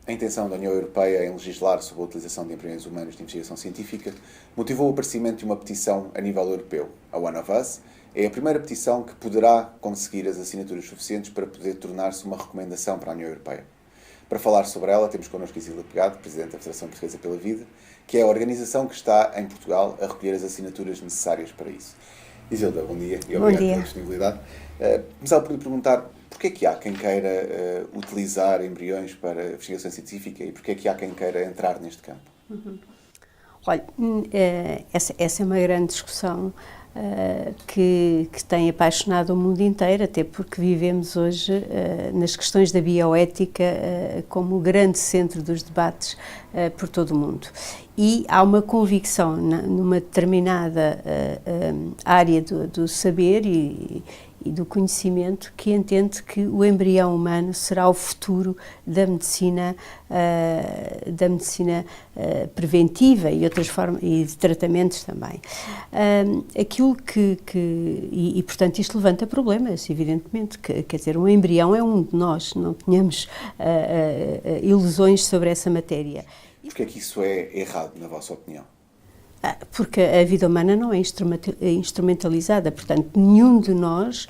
A intenção da União Europeia em legislar sobre a utilização de embriões humanos de investigação científica motivou o aparecimento de uma petição a nível europeu, a One of Us. É a primeira petição que poderá conseguir as assinaturas suficientes para poder tornar-se uma recomendação para a União Europeia. Para falar sobre ela, temos connosco Isilda Pegado, Presidente da Federação Portuguesa pela Vida, que é a organização que está em Portugal a recolher as assinaturas necessárias para isso. Isilda, bom dia e obrigado pela disponibilidade. Começava por lhe perguntar porquê é que há quem queira utilizar embriões para investigação científica e porquê é que há quem queira entrar neste campo? Olha, essa é uma grande discussão que tem apaixonado o mundo inteiro, até porque vivemos hoje nas questões da bioética como o grande centro dos debates por todo o mundo. E há uma convicção numa determinada área do saber e do conhecimento que entende que o embrião humano será o futuro da medicina preventiva e outras formas e de tratamentos também. Aquilo e portanto isto levanta problemas, evidentemente, quer dizer, um embrião é um de nós, não tenhamos ilusões sobre essa matéria. Porquê é que isso é errado, na vossa opinião? Porque a vida humana não é instrumentalizada, portanto, nenhum de nós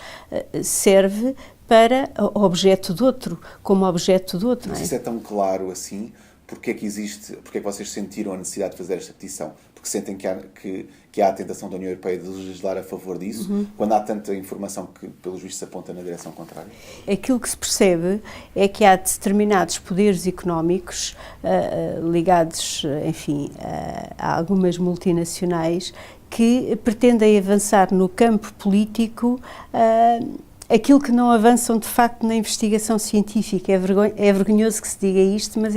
serve para objeto de outro, como objeto de outro. Mas isso é tão claro assim, porque é que vocês sentiram a necessidade de fazer esta petição? Porque sentem que há a tentação da União Europeia de legislar a favor disso, quando há tanta informação que, pelos vistos, aponta na direção contrária? Aquilo que se percebe é que há determinados poderes económicos ligados, enfim, a algumas multinacionais que pretendem avançar no campo político aquilo que não avançam de facto na investigação científica. É vergonhoso que se diga isto, mas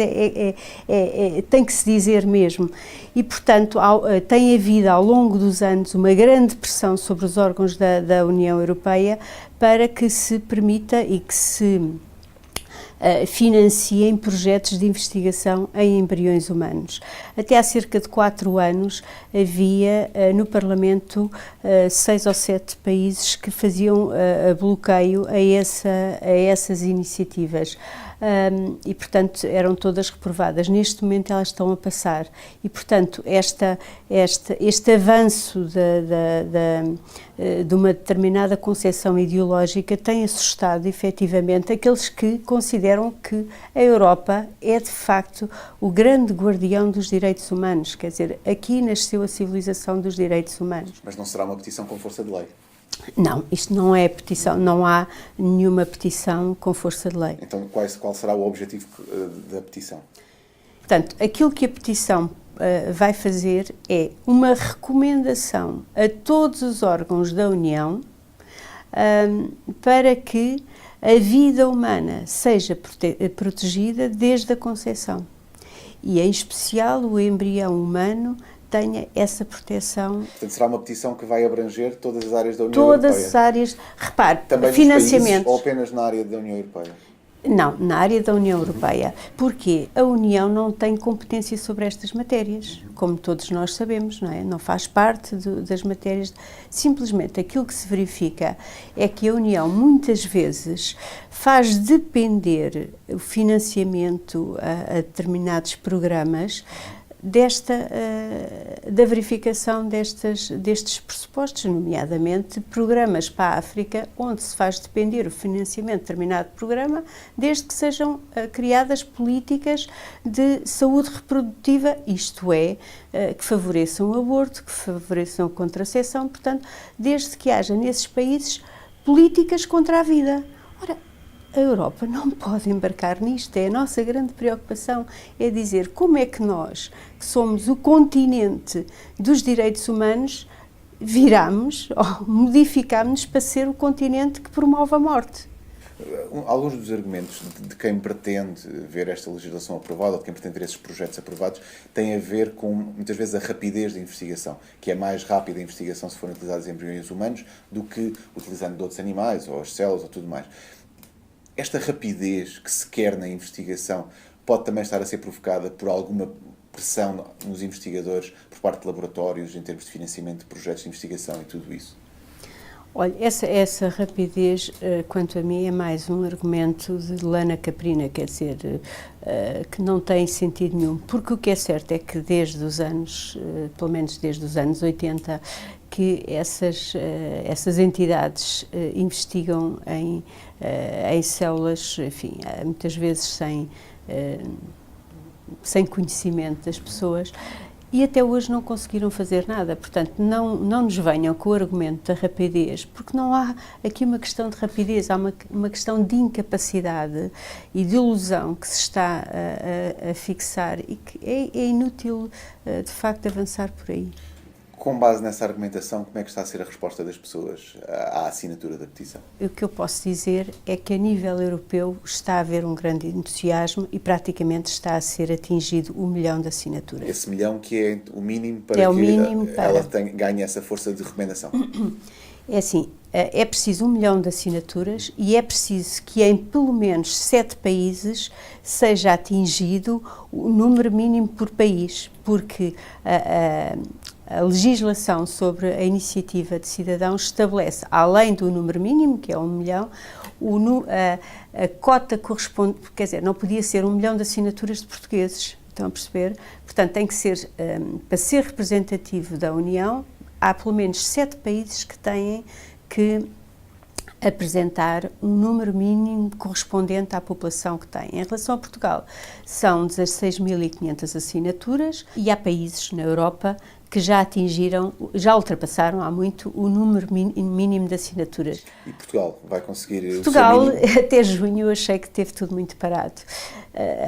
tem que se dizer mesmo. E, portanto, tem havido ao longo dos anos uma grande pressão sobre os órgãos da União Europeia para que se permita e que se financiem projetos de investigação em embriões humanos. Até há cerca de 4 anos havia no Parlamento 6 ou 7 países que faziam bloqueio a essas iniciativas. E, portanto, eram todas reprovadas. Neste momento elas estão a passar e, portanto, este avanço de uma determinada concepção ideológica tem assustado, efetivamente, aqueles que consideram que a Europa é, de facto, o grande guardião dos direitos humanos. Quer dizer, aqui nasceu a civilização dos direitos humanos. Mas não será uma petição com força de lei? Não, isto não é petição, não há nenhuma petição com força de lei. Então, qual será o objetivo da petição? Portanto, aquilo que a petição vai fazer é uma recomendação a todos os órgãos da União para que a vida humana seja protegida desde a concepção. E, em especial, o embrião humano tenha essa proteção. Portanto, será uma petição que vai abranger todas as áreas da União Europeia? Todas as áreas. Repare, também financiamento. Ou apenas na área da União Europeia? Não, na área da União Europeia, porque a União não tem competência sobre estas matérias, como todos nós sabemos, não é? Não faz parte das matérias. Simplesmente aquilo que se verifica é que a União muitas vezes faz depender o financiamento a determinados programas da verificação destes pressupostos, nomeadamente programas para a África, onde se faz depender o financiamento de determinado programa, desde que sejam criadas políticas de saúde reprodutiva, isto é, que favoreçam o aborto, que favoreçam a contracepção, portanto, desde que haja nesses países políticas contra a vida. Ora, a Europa não pode embarcar nisto, é a nossa grande preocupação, é dizer como é que nós, que somos o continente dos direitos humanos, viramos ou modificamos-nos para ser o continente que promove a morte. Alguns dos argumentos de quem pretende ver esta legislação aprovada, ou de quem pretende ver esses projetos aprovados, têm a ver com, muitas vezes, a rapidez da investigação, que é mais rápida a investigação se forem utilizados embriões humanos do que utilizando de outros animais, ou as células, ou tudo mais. Esta rapidez que se quer na investigação pode também estar a ser provocada por alguma pressão nos investigadores por parte de laboratórios em termos de financiamento de projetos de investigação e tudo isso? Olha, essa rapidez, quanto a mim, é mais um argumento de lana caprina, quer dizer, que não tem sentido nenhum, porque o que é certo é que desde os anos, pelo menos desde os anos 80, que essas entidades investigam em células, enfim, muitas vezes sem conhecimento das pessoas, e até hoje não conseguiram fazer nada. Portanto, não nos venham com o argumento da rapidez, porque não há aqui uma questão de rapidez, há uma questão de incapacidade e de ilusão que se está a fixar e que é inútil, de facto, avançar por aí. Com base nessa argumentação, como é que está a ser a resposta das pessoas à assinatura da petição? O que eu posso dizer é que a nível europeu está a haver um grande entusiasmo e praticamente está a ser atingido 1 milhão de assinaturas. Esse milhão que é o mínimo para que ela ganhe essa força de recomendação? É assim, é preciso 1 milhão de assinaturas e é preciso que em pelo menos 7 países seja atingido o número mínimo por país, porque a legislação sobre a iniciativa de cidadãos estabelece, além do número mínimo, que é 1 milhão, a cota corresponde, quer dizer, não podia ser 1 milhão de assinaturas de portugueses, estão a perceber? Portanto, tem que ser, para ser representativo da União, há pelo menos 7 países que têm que apresentar um número mínimo correspondente à população que tem. Em relação a Portugal, são 16.500 assinaturas e há países na Europa que já ultrapassaram há muito o número mínimo de assinaturas. E Portugal vai conseguir Portugal, o seu mínimo? até junho, eu achei que teve tudo muito parado.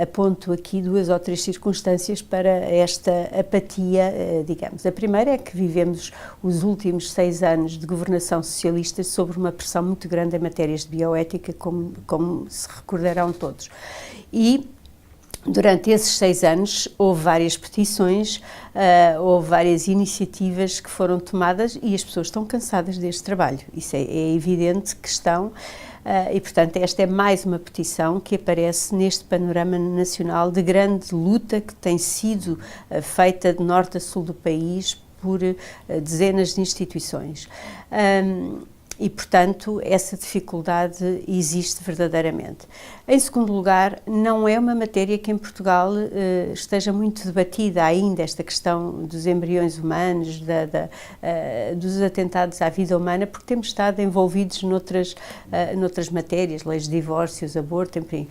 Aponto aqui 2 ou 3 circunstâncias para esta apatia, digamos. A primeira é que vivemos os últimos 6 anos de governação socialista sob uma pressão muito grande em matérias de bioética, como se recordarão todos. E durante esses 6 anos houve várias petições, houve várias iniciativas que foram tomadas e as pessoas estão cansadas deste trabalho. Isso é evidente que estão, e portanto esta é mais uma petição que aparece neste panorama nacional de grande luta que tem sido feita de norte a sul do país por dezenas de instituições. E, portanto, essa dificuldade existe verdadeiramente. Em segundo lugar, não é uma matéria que em Portugal esteja muito debatida ainda, esta questão dos embriões humanos, dos atentados à vida humana, porque temos estado envolvidos noutras matérias, leis de divórcios, aborto, enfim.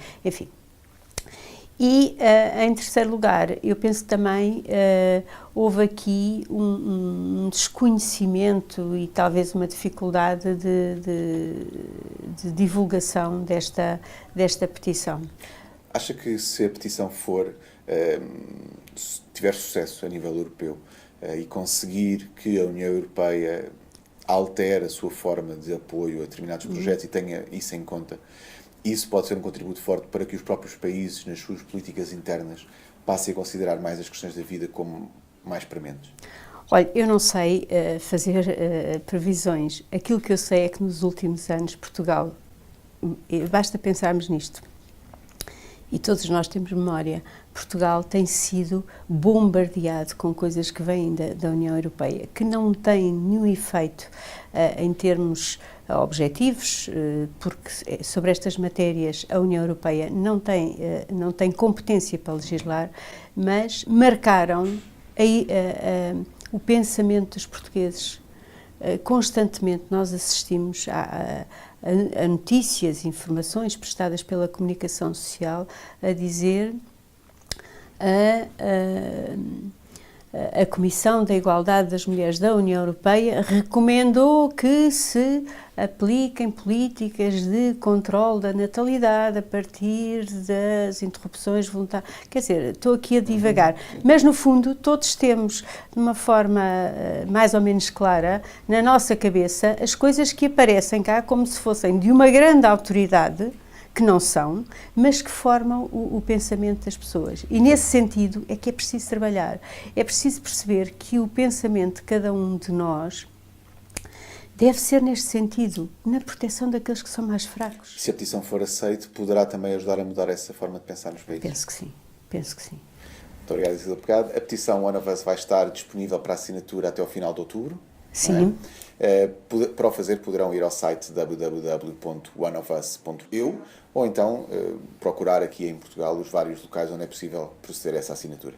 E, em terceiro lugar, eu penso que também houve aqui um desconhecimento e talvez uma dificuldade de divulgação desta petição. Acha que se a petição tiver sucesso a nível europeu e conseguir que a União Europeia altere a sua forma de apoio a determinados projetos e tenha isso em conta, isso pode ser um contributo forte para que os próprios países, nas suas políticas internas, passem a considerar mais as questões da vida como mais prementes? Olha, eu não sei fazer previsões. Aquilo que eu sei é que nos últimos anos Portugal, basta pensarmos nisto, e todos nós temos memória, Portugal tem sido bombardeado com coisas que vêm da União Europeia, que não têm nenhum efeito em termos objetivos, porque sobre estas matérias a União Europeia não tem competência para legislar, mas marcaram o pensamento dos portugueses. Constantemente nós assistimos a notícias, informações prestadas pela comunicação social a dizer a Comissão da Igualdade das Mulheres da União Europeia recomendou que se apliquem políticas de controle da natalidade a partir das interrupções voluntárias. Quer dizer, estou aqui a divagar, mas no fundo todos temos, de uma forma mais ou menos clara, na nossa cabeça, as coisas que aparecem cá como se fossem de uma grande autoridade, que não são, mas que formam o pensamento das pessoas. E nesse sentido é que é preciso trabalhar. É preciso perceber que o pensamento de cada um de nós deve ser neste sentido, na proteção daqueles que são mais fracos. Se a petição for aceita, poderá também ajudar a mudar essa forma de pensar nos países? Penso que sim, penso que sim. Muito obrigado, Isilda Pegado. A petição One of Us vai estar disponível para assinatura até ao final de outubro? Sim. Para o fazer, poderão ir ao site www.oneofus.eu ou então procurar aqui em Portugal os vários locais onde é possível proceder a essa assinatura.